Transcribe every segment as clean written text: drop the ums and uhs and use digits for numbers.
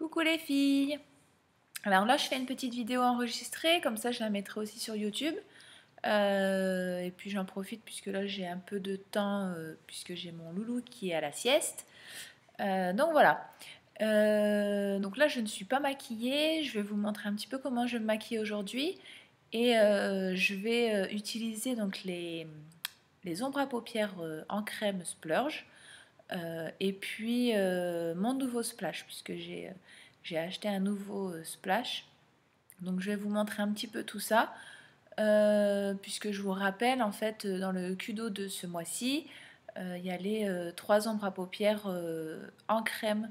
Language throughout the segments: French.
Coucou les filles! Alors là je fais une petite vidéo enregistrée, comme ça je la mettrai aussi sur YouTube. Et puis j'en profite puisque là j'ai un peu de temps, puisque j'ai mon loulou qui est à la sieste. Donc voilà. Donc là je ne suis pas maquillée, je vais vous montrer un petit peu comment je me maquille aujourd'hui. Et je vais utiliser donc les ombres à paupières en crème Splurge. Et puis mon nouveau splash, puisque j'ai acheté un nouveau splash. Donc je vais vous montrer un petit peu tout ça, puisque je vous rappelle, en fait, dans le Kudo de ce mois-ci, il y a les 3 ombres à paupières en crème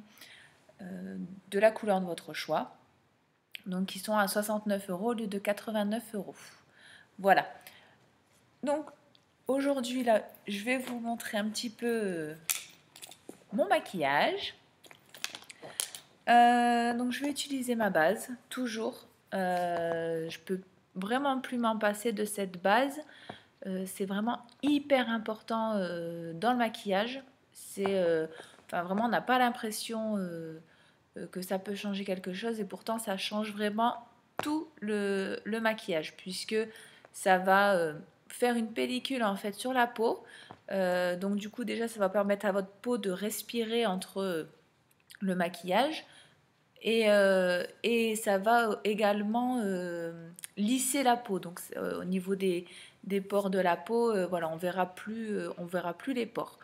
de la couleur de votre choix. Donc qui sont à 69 € au lieu de 89 €. Voilà. Donc aujourd'hui, là, je vais vous montrer un petit peu mon maquillage. Donc je vais utiliser ma base, toujours. Je peux vraiment plus m'en passer de cette base. C'est vraiment hyper important dans le maquillage. Enfin, vraiment, on n'a pas l'impression que ça peut changer quelque chose, et pourtant ça change vraiment tout le maquillage, puisque ça va faire une pellicule en fait sur la peau. Donc du coup déjà ça va permettre à votre peau de respirer entre le maquillage. Et ça va également lisser la peau. Donc au niveau des pores de la peau, voilà, on verra plus les pores.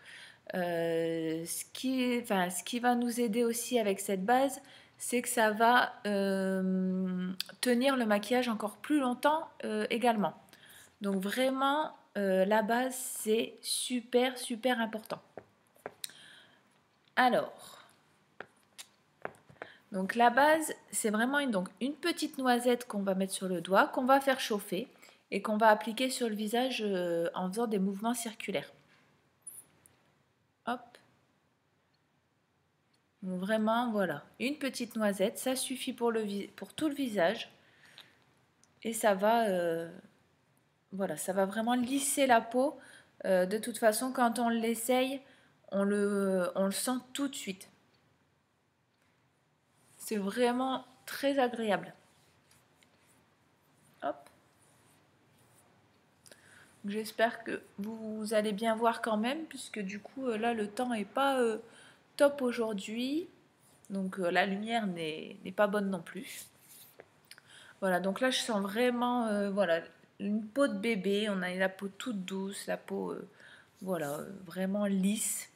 Ce qui va nous aider aussi avec cette base, c'est que ça va tenir le maquillage encore plus longtemps également. Donc vraiment, la base, c'est super, super important. Alors... Donc la base, c'est vraiment une petite noisette qu'on va mettre sur le doigt, qu'on va faire chauffer et qu'on va appliquer sur le visage en faisant des mouvements circulaires. Hop. Donc vraiment, voilà, une petite noisette, ça suffit pour tout le visage. Et ça va, voilà, ça va vraiment lisser la peau. De toute façon, quand on l'essaye, on le sent tout de suite. C'est vraiment très agréable. Hop. J'espère que vous allez bien voir quand même, puisque du coup là le temps n'est pas top aujourd'hui. Donc la lumière n'est pas bonne non plus. Voilà, donc là je sens vraiment voilà, une peau de bébé. On a la peau toute douce, la peau voilà, vraiment lisse.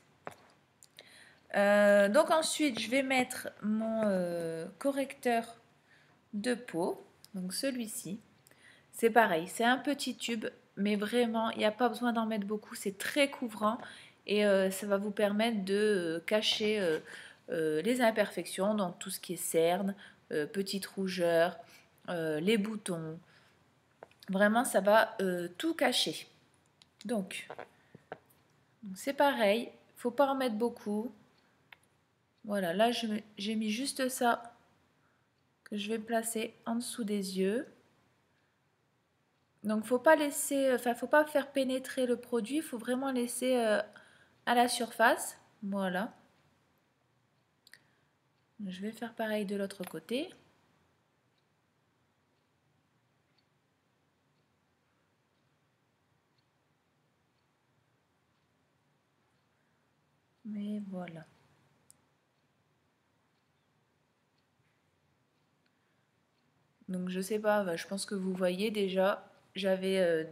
Donc ensuite je vais mettre mon correcteur de peau, donc celui-ci. C'est pareil, c'est un petit tube, mais vraiment il n'y a pas besoin d'en mettre beaucoup, c'est très couvrant et ça va vous permettre de cacher les imperfections, donc tout ce qui est cernes, petites rougeurs, les boutons. Vraiment ça va tout cacher. Donc c'est pareil, il ne faut pas en mettre beaucoup. Voilà, là j'ai mis juste ça que je vais placer en dessous des yeux. Donc faut pas laisser, enfin faut pas faire pénétrer le produit, il faut vraiment laisser à la surface. Voilà. Je vais faire pareil de l'autre côté. Mais voilà. Donc je sais pas, je pense que vous voyez déjà, j'avais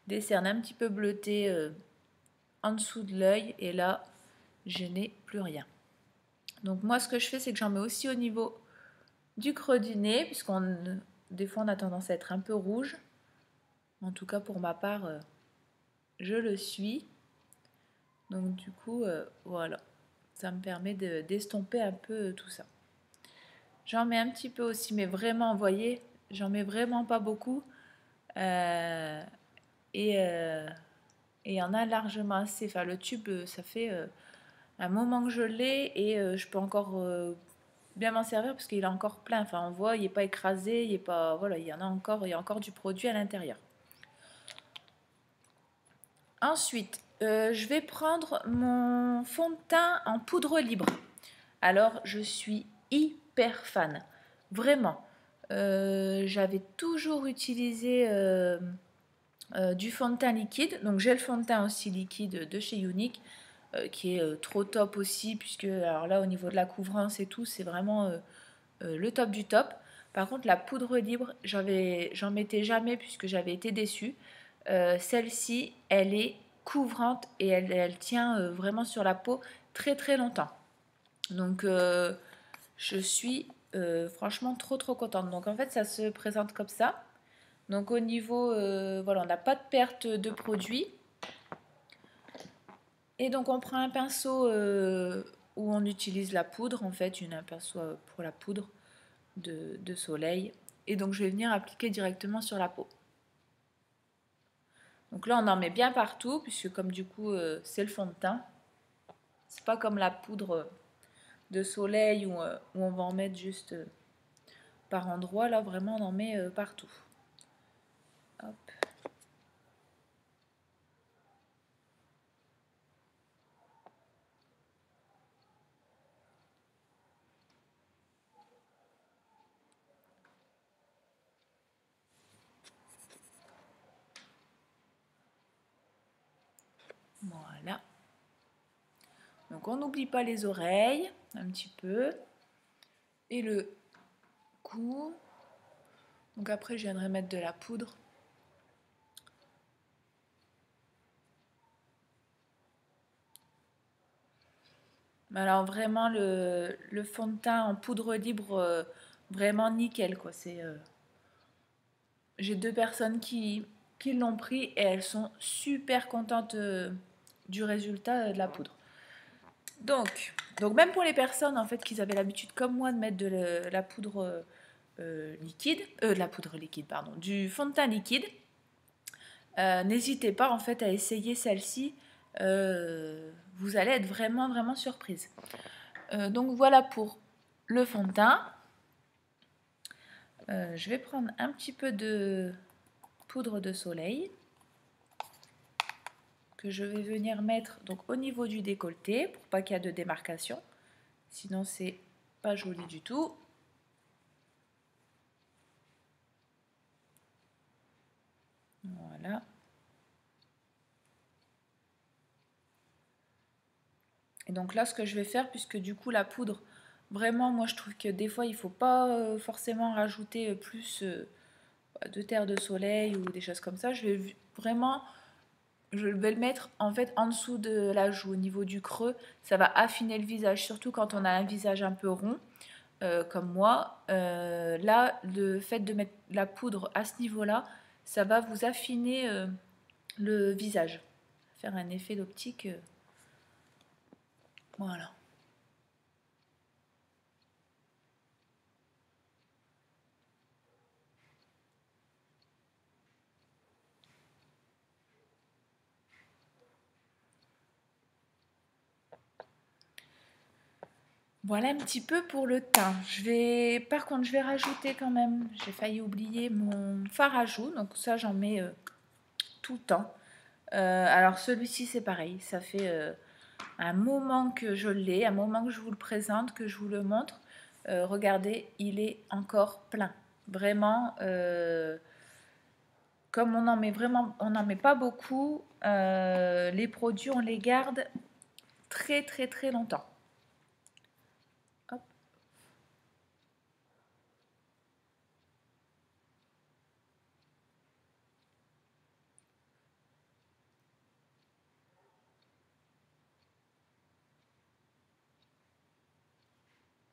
des cernes un petit peu bleutées en dessous de l'œil et là je n'ai plus rien. Donc moi ce que je fais, c'est que j'en mets aussi au niveau du creux du nez, puisqu'on des fois on a tendance à être un peu rouge. En tout cas pour ma part, je le suis. Donc du coup, voilà, ça me permet d'estomper un peu tout ça. J'en mets un petit peu aussi, mais vraiment, vous voyez, j'en mets vraiment pas beaucoup. Et il y en a largement assez. Enfin, le tube, ça fait un moment que je l'ai et je peux encore bien m'en servir parce qu'il est encore plein. Enfin, on voit, il n'est pas écrasé, il est pas, voilà, il y a encore du produit à l'intérieur. Ensuite, je vais prendre mon fond de teint en poudre libre. Alors, je suis hyper fan. Vraiment. J'avais toujours utilisé du fond de teint liquide. Donc j'ai le fond de teint aussi liquide de chez Younique qui est trop top aussi, puisque alors là au niveau de la couvrance et tout, c'est vraiment le top du top. Par contre la poudre libre, j'en mettais jamais puisque j'avais été déçue. Celle-ci, elle est couvrante et elle tient vraiment sur la peau très très longtemps. Donc je suis franchement trop contente. Donc en fait ça se présente comme ça. Donc au niveau, voilà, on n'a pas de perte de produit. Et donc on prend un pinceau où on utilise la poudre, en fait, un pinceau pour la poudre de soleil. Et donc je vais venir appliquer directement sur la peau. Donc là on en met bien partout, puisque comme du coup c'est le fond de teint. C'est pas comme la poudre de soleil où on va en mettre juste par endroit. Là vraiment on en met partout. Hop. Voilà. Donc on n'oublie pas les oreilles, un petit peu. Et le cou. Donc après je viendrai mettre de la poudre. Alors vraiment le fond de teint en poudre libre, vraiment nickel quoi. J'ai 2 personnes qui l'ont pris et elles sont super contentes du résultat de la poudre. Donc même pour les personnes en fait qui avaient l'habitude comme moi de mettre de la poudre liquide, pardon, du fond de teint liquide, n'hésitez pas en fait à essayer celle-ci. Vous allez être vraiment surprise. Donc voilà pour le fond de teint. Je vais prendre un petit peu de poudre de soleil que je vais venir mettre donc au niveau du décolleté pour pas qu'il y ait de démarcation. Sinon c'est pas joli du tout. Voilà. Et donc là ce que je vais faire, puisque du coup la poudre, vraiment moi je trouve que des fois il faut pas forcément rajouter plus de terre de soleil ou des choses comme ça. Je vais le mettre en fait en dessous de la joue, au niveau du creux. Ça va affiner le visage, surtout quand on a un visage un peu rond, comme moi. Là, le fait de mettre la poudre à ce niveau-là, ça va vous affiner le visage. Faire un effet d'optique. Voilà. Voilà un petit peu pour le teint. Par contre, je vais rajouter quand même, j'ai failli oublier mon fard à joues. Donc ça, j'en mets tout le temps. Alors celui-ci, c'est pareil. Ça fait un moment que je l'ai, un moment que je vous le présente, que je vous le montre. Regardez, il est encore plein. Vraiment, comme on n'en met pas beaucoup, les produits, on les garde très longtemps. Hop.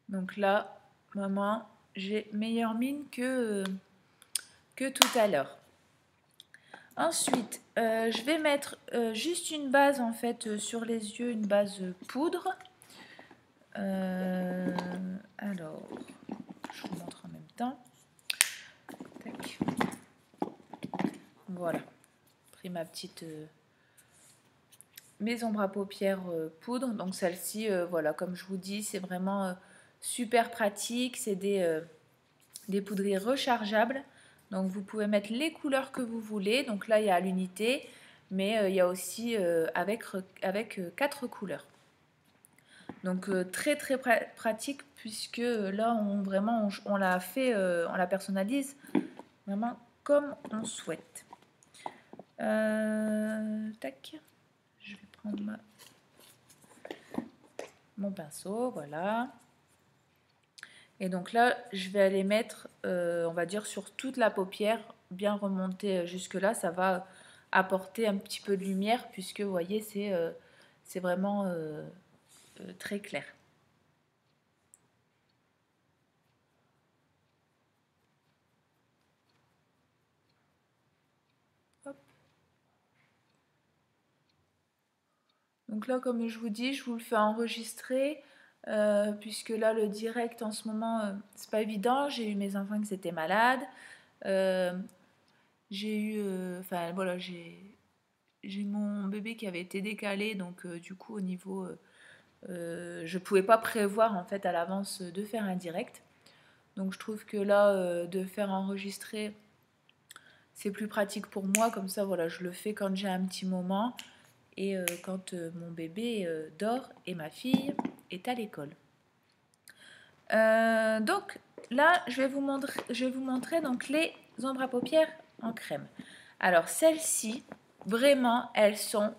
Donc là, maman, j'ai meilleure mine que tout à l'heure. Ensuite, je vais mettre juste une base en fait sur les yeux, une base poudre. Alors, je vous montre en même temps. Tac. Voilà, pris ma petite mes ombres à paupières poudre. Donc celle-ci, voilà, comme je vous dis, c'est vraiment super pratique. C'est des poudriers rechargeables. Donc vous pouvez mettre les couleurs que vous voulez. Donc là, il y a à l'unité, mais il y a aussi avec 4 couleurs. Donc très très pratique puisque là on l'a fait, on la personnalise vraiment comme on souhaite. Tac, je vais prendre mon pinceau, voilà. Et donc là, je vais aller mettre, on va dire, sur toute la paupière, bien remonter jusque là. Ça va apporter un petit peu de lumière puisque, vous voyez, c'est vraiment très clair. Hop. Donc là, comme je vous dis, je vous le fais enregistrer puisque là, le direct en ce moment, c'est pas évident. J'ai eu mes enfants qui étaient malades. J'ai eu, enfin voilà, j'ai mon bébé qui avait été décalé, donc du coup au niveau, je pouvais pas prévoir en fait à l'avance de faire un direct. Donc je trouve que là, de faire enregistrer, c'est plus pratique pour moi. Comme ça, voilà, je le fais quand j'ai un petit moment et quand mon bébé dort et ma fille est à l'école. Donc là, je vais vous montrer donc les ombres à paupières en crème. Alors celles-ci, vraiment, elles sont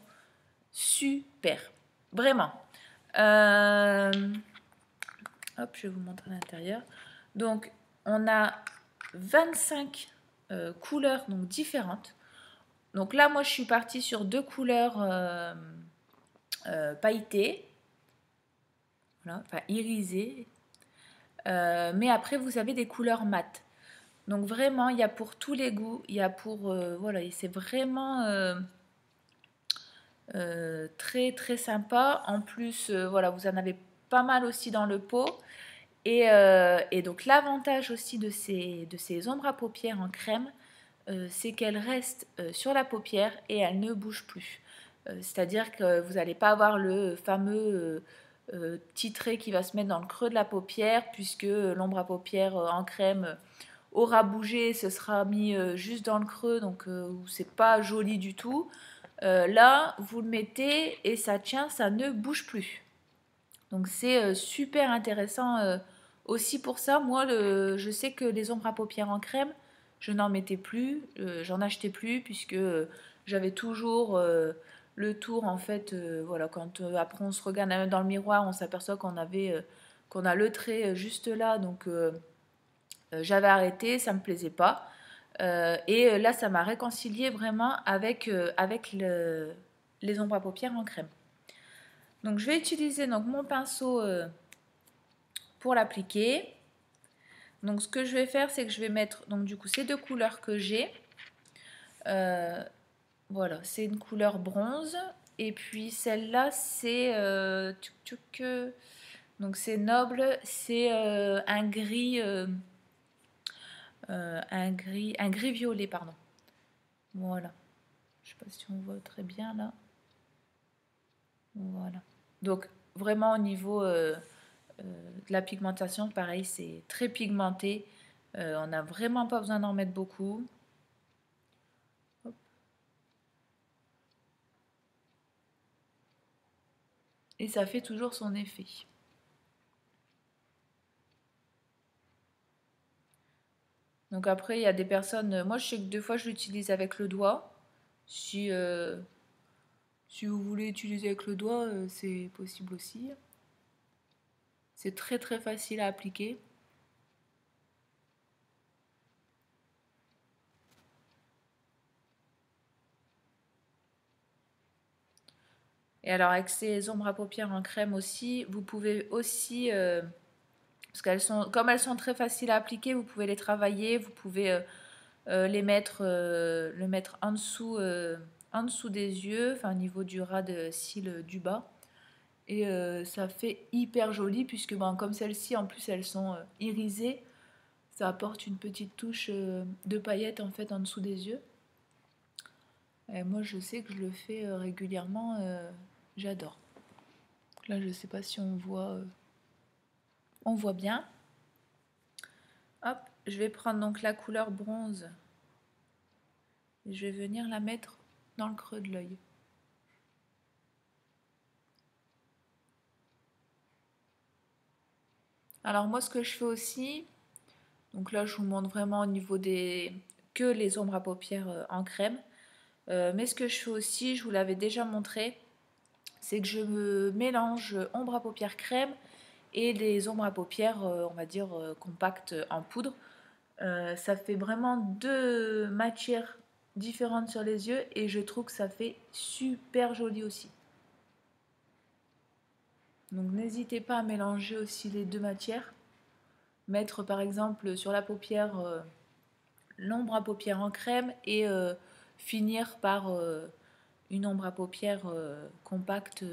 super. Vraiment. Hop, je vais vous montrer l'intérieur. Donc, on a 25 couleurs donc, différentes. Donc là, moi, je suis partie sur 2 couleurs pailletées. Voilà, enfin irisées. Mais après, vous avez des couleurs mates. Donc vraiment, il y a pour tous les goûts. Il y a pour... voilà, c'est vraiment... très très sympa. En plus, voilà, vous en avez pas mal aussi dans le pot. Et donc l'avantage aussi de ces ombres à paupières en crème, c'est qu'elles restent sur la paupière et elles ne bougent plus. C'est-à-dire que vous n'allez pas avoir le fameux petit trait qui va se mettre dans le creux de la paupière, puisque l'ombre à paupières en crème aura bougé, ce sera mis juste dans le creux, donc c'est pas joli du tout. Là, vous le mettez et ça tient, ça ne bouge plus. Donc c'est super intéressant aussi pour ça. Moi, je sais que les ombres à paupières en crème, je n'en mettais plus, j'en achetais plus puisque j'avais toujours le tour en fait. Voilà, quand après on se regarde dans le miroir, on s'aperçoit qu'on a le trait juste là, donc j'avais arrêté, ça me plaisait pas. Et là, ça m'a réconcilié vraiment avec les ombres à paupières en crème. Donc je vais utiliser donc mon pinceau pour l'appliquer. Donc ce que je vais faire, c'est que je vais mettre donc du coup ces 2 couleurs que j'ai. Voilà, c'est une couleur bronze et puis celle-là c'est donc c'est noble, c'est un gris un gris violet, pardon. Voilà. Je sais pas si on voit très bien là. Voilà. Donc vraiment au niveau de la pigmentation, pareil, c'est très pigmenté. On n'a vraiment pas besoin d'en mettre beaucoup. Hop. Et ça fait toujours son effet. Donc après, il y a des personnes... Moi, je sais que 2 fois, je l'utilise avec le doigt. Si vous voulez utiliser avec le doigt, c'est possible aussi. C'est très très facile à appliquer. Et alors avec ces ombres à paupières en crème aussi, vous pouvez aussi, parce qu'elles sont, comme elles sont très faciles à appliquer, vous pouvez les travailler, vous pouvez le mettre en dessous des yeux, enfin au niveau du ras de cils du bas. Et ça fait hyper joli puisque ben, comme celles-ci en plus elles sont irisées, ça apporte une petite touche de paillettes en fait en dessous des yeux. Et moi je sais que je le fais régulièrement, j'adore. Là je sais pas si on voit bien. Hop, je vais prendre donc la couleur bronze et je vais venir la mettre dans le creux de l'œil. Alors moi ce que je fais aussi, donc là je vous montre vraiment au niveau des que les ombres à paupières en crème. Mais ce que je fais aussi, je vous l'avais déjà montré, c'est que je me mélange ombre à paupières crème et des ombres à paupières, on va dire, compactes en poudre. Ça fait vraiment deux matières différentes sur les yeux et je trouve que ça fait super joli aussi. Donc n'hésitez pas à mélanger aussi les deux matières. Mettre par exemple sur la paupière l'ombre à paupières en crème et finir par une ombre à paupières compacte,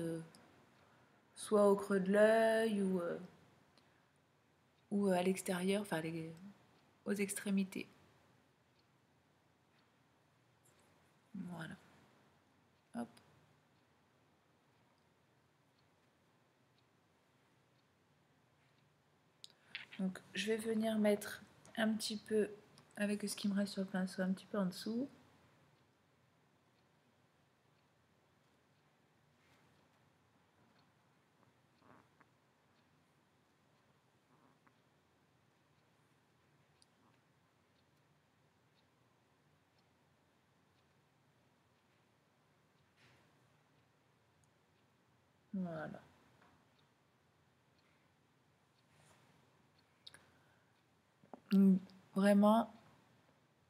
soit au creux de l'œil ou à l'extérieur, enfin aux extrémités. Voilà. Hop. Donc je vais venir mettre un petit peu, avec ce qui me reste sur le pinceau, un petit peu en dessous. Voilà. Vraiment,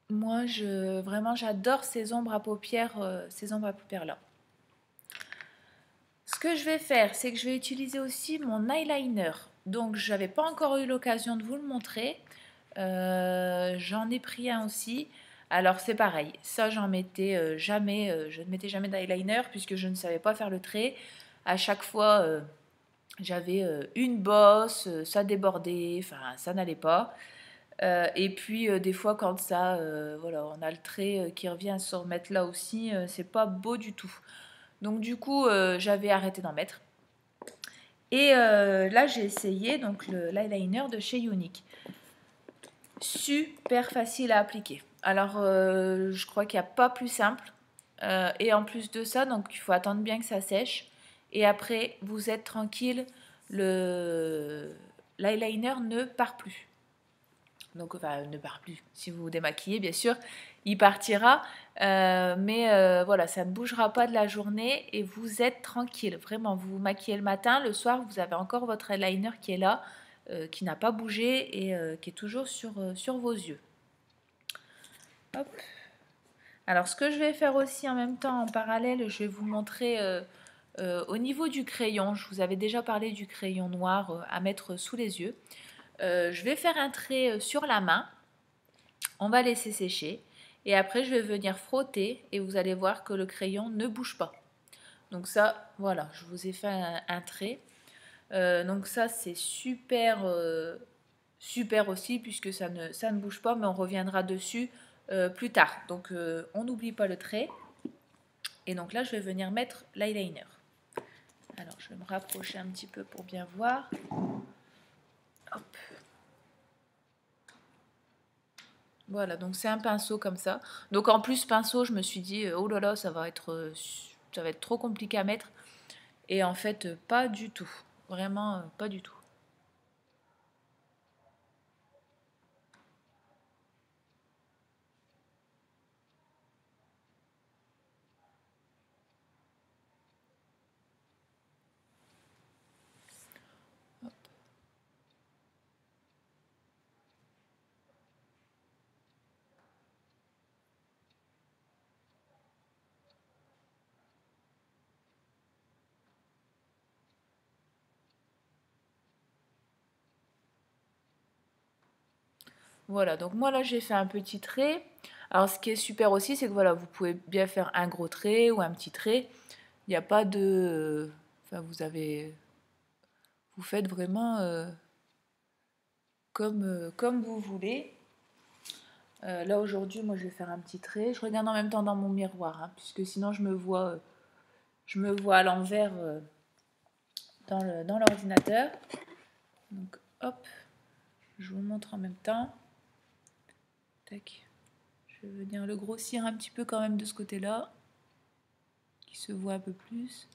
moi vraiment j'adore ces ombres à paupières, là. Ce que je vais faire, c'est que je vais utiliser aussi mon eyeliner. Donc j'avais pas encore eu l'occasion de vous le montrer. J'en ai pris un aussi. Alors c'est pareil, ça j'en mettais jamais, je ne mettais jamais d'eyeliner puisque je ne savais pas faire le trait. À chaque fois, j'avais une bosse, ça débordait, enfin ça n'allait pas. Et puis des fois quand ça, voilà, on a le trait qui revient se remettre là aussi, c'est pas beau du tout. Donc du coup, j'avais arrêté d'en mettre. Et là, j'ai essayé donc l'eyeliner de chez Younique. Super facile à appliquer. Alors, je crois qu'il n'y a pas plus simple. Et en plus de ça, donc il faut attendre bien que ça sèche. Et après, vous êtes tranquille, l'eyeliner ne part plus. Donc, enfin, ne part plus. Si vous vous démaquillez, bien sûr, il partira. Mais voilà, ça ne bougera pas de la journée et vous êtes tranquille. Vraiment, vous vous maquillez le matin, le soir, vous avez encore votre eyeliner qui est là, qui n'a pas bougé et qui est toujours sur vos yeux. Hop. Alors, ce que je vais faire aussi en même temps, en parallèle, je vais vous montrer au niveau du crayon. Je vous avais déjà parlé du crayon noir à mettre sous les yeux. Je vais faire un trait sur la main. On va laisser sécher. Et après, je vais venir frotter et vous allez voir que le crayon ne bouge pas. Donc ça, voilà, je vous ai fait un trait. Donc ça, c'est super, super aussi puisque ça ne bouge pas, mais on reviendra dessus plus tard. Donc on n'oublie pas le trait. Et donc là, je vais venir mettre l'eyeliner. Alors, je vais me rapprocher un petit peu pour bien voir. Hop. Voilà, donc c'est un pinceau comme ça. Donc en plus, pinceau, je me suis dit, oh là là, ça va être trop compliqué à mettre. Et en fait, pas du tout. Vraiment, pas du tout. Hop. Voilà, donc moi là j'ai fait un petit trait. Alors ce qui est super aussi, c'est que voilà, vous pouvez bien faire un gros trait ou un petit trait. Il n'y a pas de... Enfin, vous faites vraiment comme vous voulez. Là aujourd'hui, moi je vais faire un petit trait. Je regarde en même temps dans mon miroir, hein, puisque sinon je me vois à l'envers dans l'ordinateur. Donc hop, je vous montre en même temps. Tac. Je vais venir le grossir un petit peu quand même de ce côté-là, qui se voit un peu plus.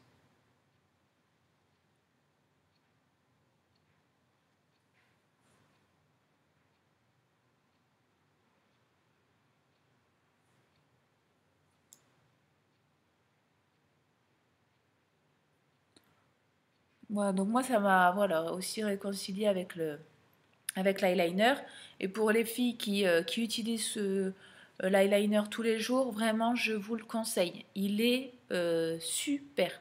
Voilà, donc moi ça m'a voilà, aussi réconcilié avec l'eyeliner. Et pour les filles qui utilisent l'eyeliner tous les jours, vraiment je vous le conseille. Il est super.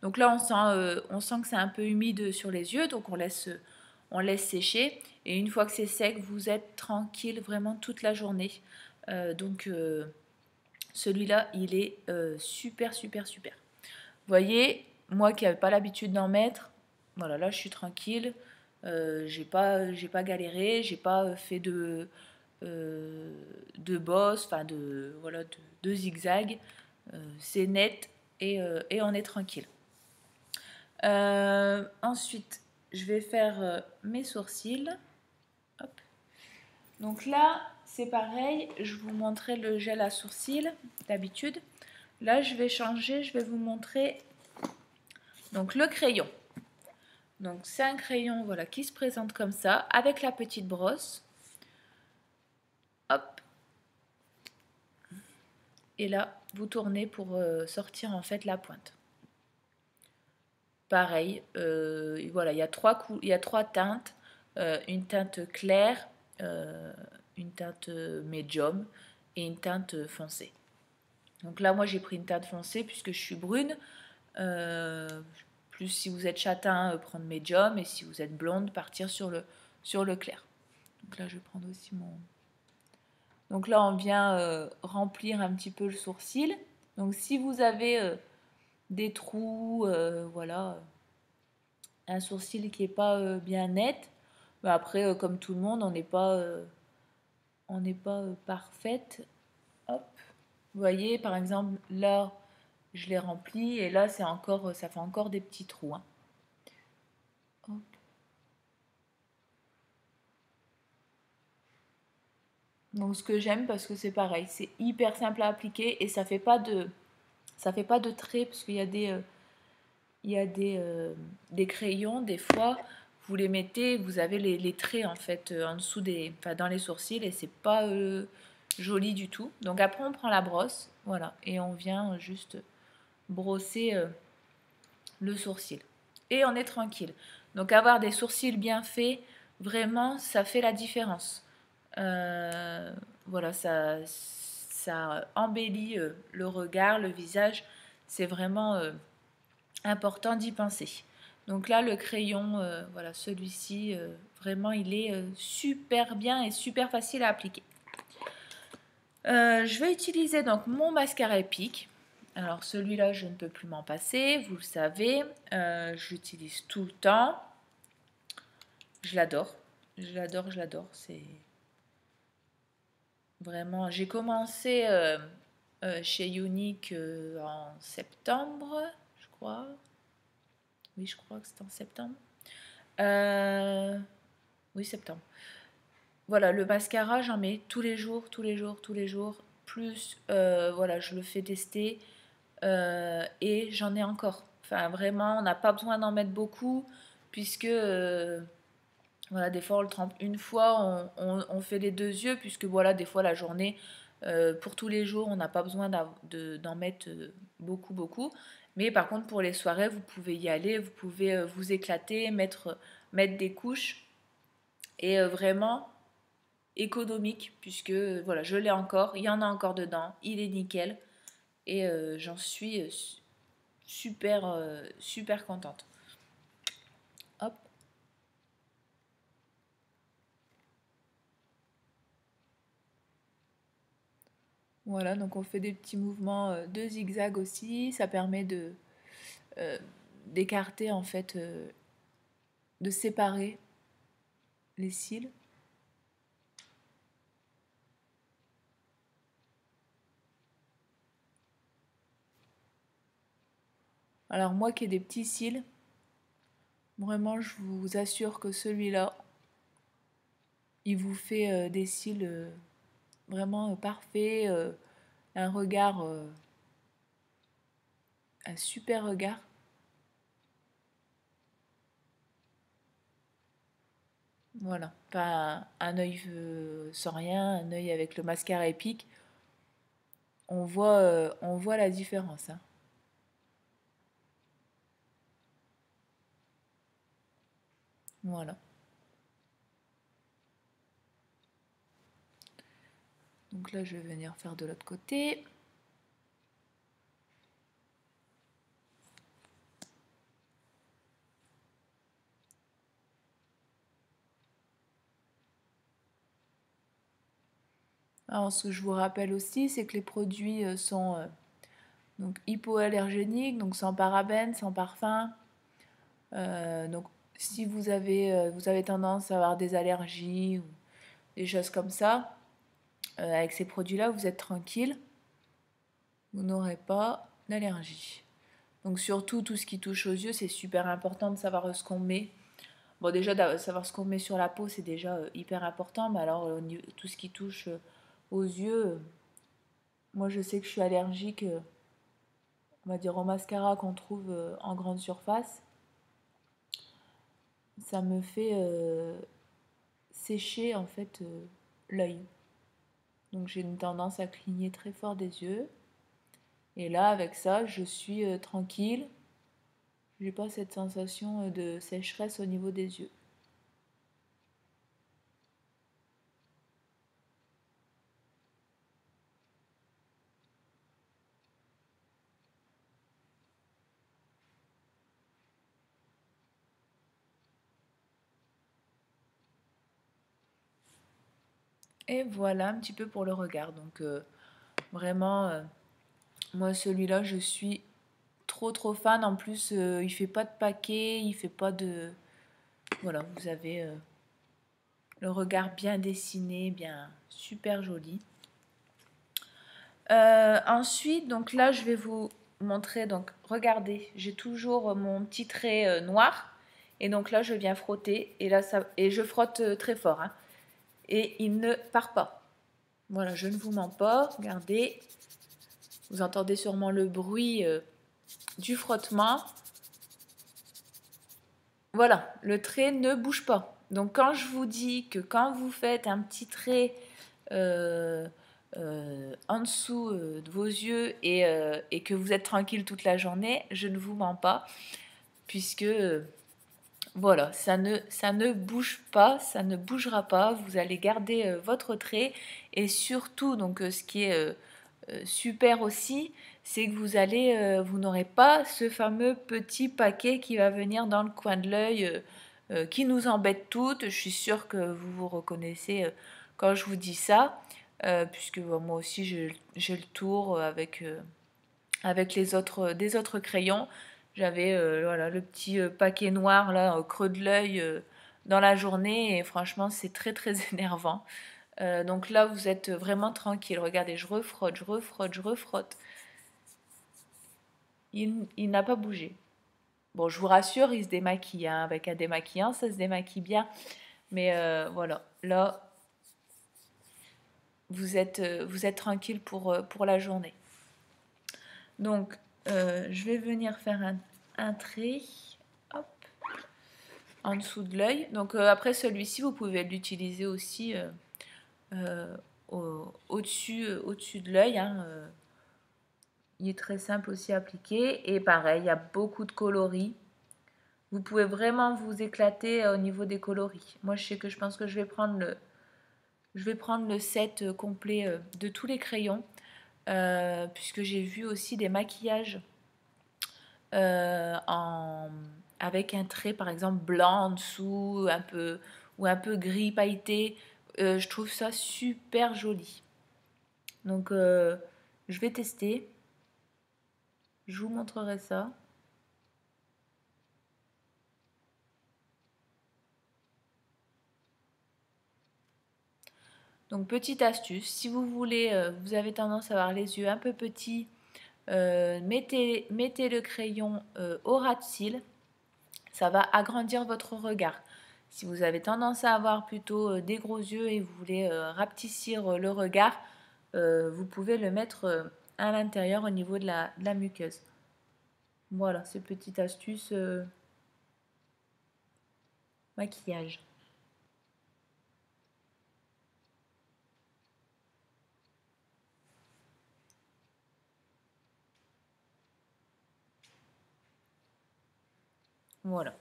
Donc là on sent que c'est un peu humide sur les yeux, donc on laisse sécher. Et une fois que c'est sec, vous êtes tranquille vraiment toute la journée. Donc celui-là, il est super, super, super. Vous voyez, moi qui n'avais pas l'habitude d'en mettre, voilà, là je suis tranquille. J'ai pas galéré, j'ai pas fait de bosse, enfin voilà, de zigzag. C'est net et on est tranquille. Ensuite, je vais faire mes sourcils. Hop. Donc là, c'est pareil, je vous montrais le gel à sourcils d'habitude. Là, je vais changer, je vais vous montrer donc le crayon. Donc c'est un crayon voilà, qui se présente comme ça, avec la petite brosse. Hop. Et là, vous tournez pour sortir en fait la pointe. Pareil, voilà, il y a trois teintes. Une teinte claire, une teinte médium et une teinte foncée. Donc là, moi, j'ai pris une teinte foncée puisque je suis brune. Plus si vous êtes châtain, prendre médium. Et si vous êtes blonde, partir sur le clair. Donc là, je vais prendre aussi mon... Donc là, on vient remplir un petit peu le sourcil. Donc si vous avez des trous, voilà, un sourcil qui n'est pas bien net, mais après, comme tout le monde, on n'est pas parfaite. Hop. Vous voyez, par exemple, là, je l'ai rempli et là, ça fait encore des petits trous. Hein. Hop. Donc ce que j'aime parce que c'est pareil, c'est hyper simple à appliquer et ça fait pas de traits parce qu'il y a des crayons des fois vous les mettez, vous avez les traits en fait en dessous dans les sourcils et c'est pas joli du tout. Donc après on prend la brosse, voilà, et on vient juste brosser le sourcil et on est tranquille. Donc avoir des sourcils bien faits, vraiment ça fait la différence. Voilà, ça embellit le regard, le visage. C'est vraiment important d'y penser. Donc là, le crayon, voilà, celui-ci, vraiment, il est super bien et super facile à appliquer. Je vais utiliser donc mon mascara Epic. Alors celui-là, je ne peux plus m'en passer, vous le savez. Je l'utilise tout le temps. Je l'adore. Je l'adore, je l'adore. C'est... Vraiment, j'ai commencé chez Unique en septembre, je crois. Oui, je crois que c'était en septembre. Oui, septembre. Voilà, le mascara, j'en mets tous les jours, tous les jours, tous les jours. Plus, voilà, je le fais tester et j'en ai encore. Enfin, vraiment, on n'a pas besoin d'en mettre beaucoup puisque voilà, des fois on le trempe une fois, on fait les deux yeux, puisque voilà, des fois la journée, pour tous les jours, on n'a pas besoin d'en mettre beaucoup, beaucoup. Mais par contre, pour les soirées, vous pouvez y aller, vous pouvez vous éclater, mettre des couches, et vraiment économique, puisque voilà, je l'ai encore, il y en a encore dedans, il est nickel, et j'en suis super, super contente. Hop. Voilà, donc on fait des petits mouvements de zigzag aussi. Ça permet euh, d'écarter en fait, de séparer les cils. Alors moi qui ai des petits cils, vraiment je vous assure que celui-là, il vous fait des cils vraiment parfaits, un regard, un super regard. Voilà, pas un œil sans rien, un œil avec le mascara Epic. On voit la différence. Hein. Voilà. Donc là, je vais venir faire de l'autre côté. Alors, ce que je vous rappelle aussi, c'est que les produits sont donc hypoallergéniques, donc sans parabènes, sans parfum. Donc, si vous avez tendance à avoir des allergies ou des choses comme ça, avec ces produits-là, vous êtes tranquille. Vous n'aurez pas d'allergie. Donc, surtout, tout ce qui touche aux yeux, c'est super important de savoir ce qu'on met. Bon, déjà, savoir ce qu'on met sur la peau, c'est déjà hyper important. Mais alors, tout ce qui touche aux yeux, moi, je sais que je suis allergique, on va dire, au mascara qu'on trouve en grande surface. Ça me fait sécher, en fait, l'œil. Donc, j'ai une tendance à cligner très fort des yeux. Et là, avec ça, je suis tranquille. J'ai pas cette sensation de sécheresse au niveau des yeux. Et voilà un petit peu pour le regard. Donc vraiment, moi celui-là, je suis trop fan. En plus, il fait pas de paquet, il fait pas de... Voilà, vous avez le regard bien dessiné, bien super joli. Ensuite, donc là, je vais vous montrer. Donc, regardez, j'ai toujours mon petit trait noir. Et donc là, je viens frotter. Et là, et je frotte très fort. Hein, et il ne part pas. Voilà, je ne vous mens pas. Regardez. Vous entendez sûrement le bruit du frottement. Voilà, le trait ne bouge pas. Donc quand je vous dis que quand vous faites un petit trait en dessous de vos yeux et que vous êtes tranquille toute la journée, je ne vous mens pas, puisque voilà, ça ne bouge pas, ça ne bougera pas, vous allez garder votre trait et surtout, donc ce qui est super aussi, c'est que vous n'aurez pas ce fameux petit paquet qui va venir dans le coin de l'œil qui nous embête toutes. Je suis sûre que vous vous reconnaissez quand je vous dis ça, puisque moi aussi j'ai le tour avec des autres crayons. J'avais voilà, le petit paquet noir là au creux de l'œil dans la journée et franchement c'est très énervant. Donc là, vous êtes vraiment tranquille. Regardez, je refrotte, je refrotte, je refrotte. Il n'a pas bougé. Bon, je vous rassure, il se démaquille. Hein. Avec un démaquillant, ça se démaquille bien. Mais voilà, là, vous êtes tranquille pour la journée. Donc, je vais venir faire un trait. Hop, en dessous de l'œil. Donc après celui-ci, vous pouvez l'utiliser aussi au-dessus de l'œil. Hein, il est très simple aussi à appliquer. Et pareil, il y a beaucoup de coloris. Vous pouvez vraiment vous éclater au niveau des coloris. Moi, je pense que je vais prendre le set complet de tous les crayons. Puisque j'ai vu aussi des maquillages avec un trait, par exemple, blanc en dessous, ou un peu gris pailleté. Je trouve ça super joli. Donc, je vais tester. Je vous montrerai ça. Donc, petite astuce, si vous voulez, vous avez tendance à avoir les yeux un peu petits, mettez le crayon au ras de cils. Ça va agrandir votre regard. Si vous avez tendance à avoir plutôt des gros yeux et vous voulez rapetissir le regard, vous pouvez le mettre à l'intérieur au niveau de la muqueuse. Voilà, c'est petite astuce maquillage. Voilà.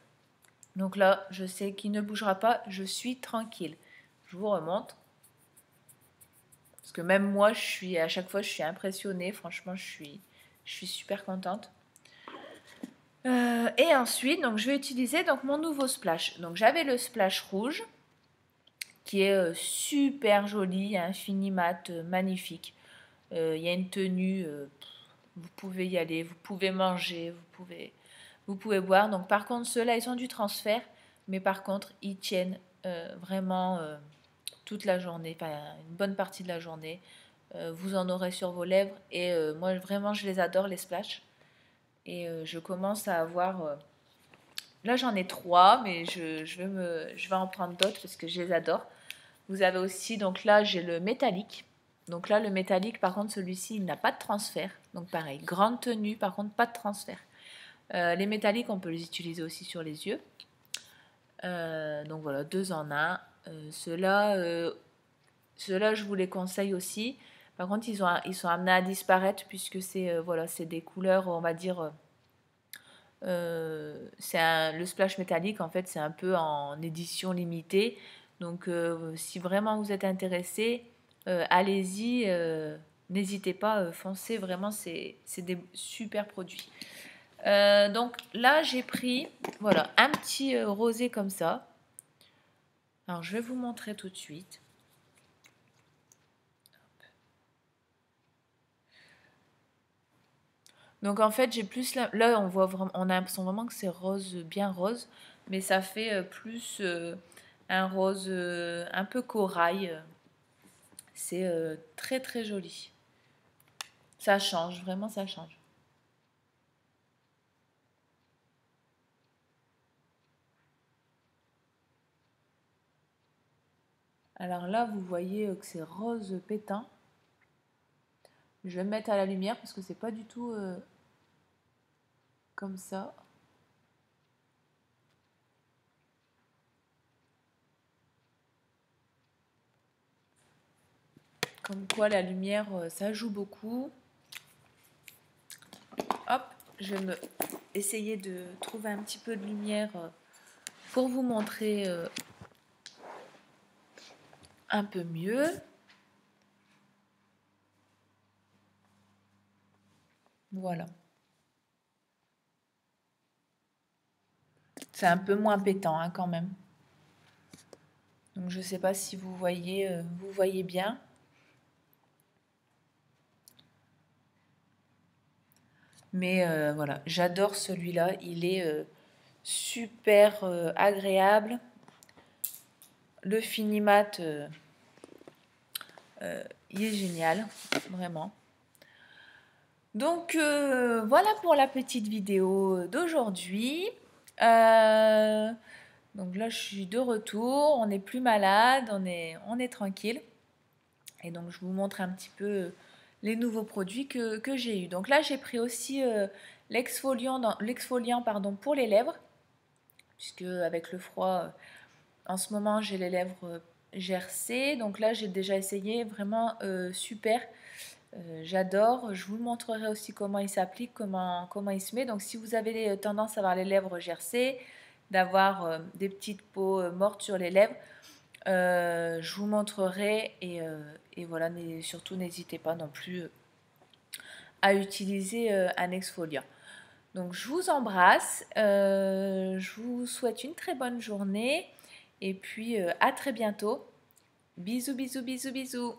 Donc là, je sais qu'il ne bougera pas, je suis tranquille. Je vous remonte. Parce que même moi, à chaque fois, je suis impressionnée. Franchement, je suis super contente. Et ensuite, donc, je vais utiliser donc, mon nouveau splash. Donc j'avais le splash rouge, qui est super joli, infini mat, magnifique. Il y a une tenue, vous pouvez y aller, vous pouvez manger, vous pouvez boire. Donc par contre, ceux-là, ils sont du transfert, mais par contre, ils tiennent vraiment toute la journée, enfin une bonne partie de la journée. Vous en aurez sur vos lèvres et moi vraiment je les adore les splash. Et je commence à avoir là j'en ai 3 mais je vais en prendre d'autres parce que je les adore. Vous avez aussi donc là j'ai le métallique. Donc là le métallique par contre celui-ci il n'a pas de transfert. Donc pareil, grande tenue par contre pas de transfert. Les métalliques on peut les utiliser aussi sur les yeux. Donc voilà, 2 en 1. Ceux-là je vous les conseille aussi. Par contre, ils sont amenés à disparaître puisque c'est voilà, c'est des couleurs, on va dire. Le splash métallique, en fait, c'est un peu en édition limitée. Donc, si vraiment vous êtes intéressé, allez-y. N'hésitez pas, foncez. Vraiment, c'est des super produits. Donc là, j'ai pris voilà, un petit rosé comme ça. Alors, je vais vous montrer tout de suite. Donc en fait, j'ai plus là on voit vraiment, on a l'impression vraiment que c'est rose, bien rose, mais ça fait plus un rose un peu corail. C'est très très joli. Ça change, vraiment ça change. Alors là, vous voyez que c'est rose pétant. Je vais me mettre à la lumière parce que c'est pas du tout comme ça. Comme quoi la lumière, ça joue beaucoup. Hop, je vais essayer de trouver un petit peu de lumière pour vous montrer un peu mieux. Voilà. C'est un peu moins pétant hein, quand même. Donc je ne sais pas si vous voyez bien. Mais voilà, j'adore celui-là. Il est super agréable. Le Finimat, il est génial, vraiment. Donc voilà pour la petite vidéo d'aujourd'hui. Donc là, je suis de retour. On n'est plus malade, on est tranquille. Et donc, je vous montre un petit peu les nouveaux produits que j'ai eu. Donc là, j'ai pris aussi l'exfoliant pour les lèvres, puisque avec le froid, en ce moment, j'ai les lèvres gercées. Donc là, j'ai déjà essayé, vraiment super. J'adore. Je vous montrerai aussi comment il s'applique, comment il se met. Donc si vous avez tendance à avoir les lèvres gercées, d'avoir des petites peaux mortes sur les lèvres, je vous montrerai et voilà, surtout n'hésitez pas non plus à utiliser un exfoliant. Donc je vous embrasse, je vous souhaite une très bonne journée et puis à très bientôt. Bisous, bisous, bisous, bisous.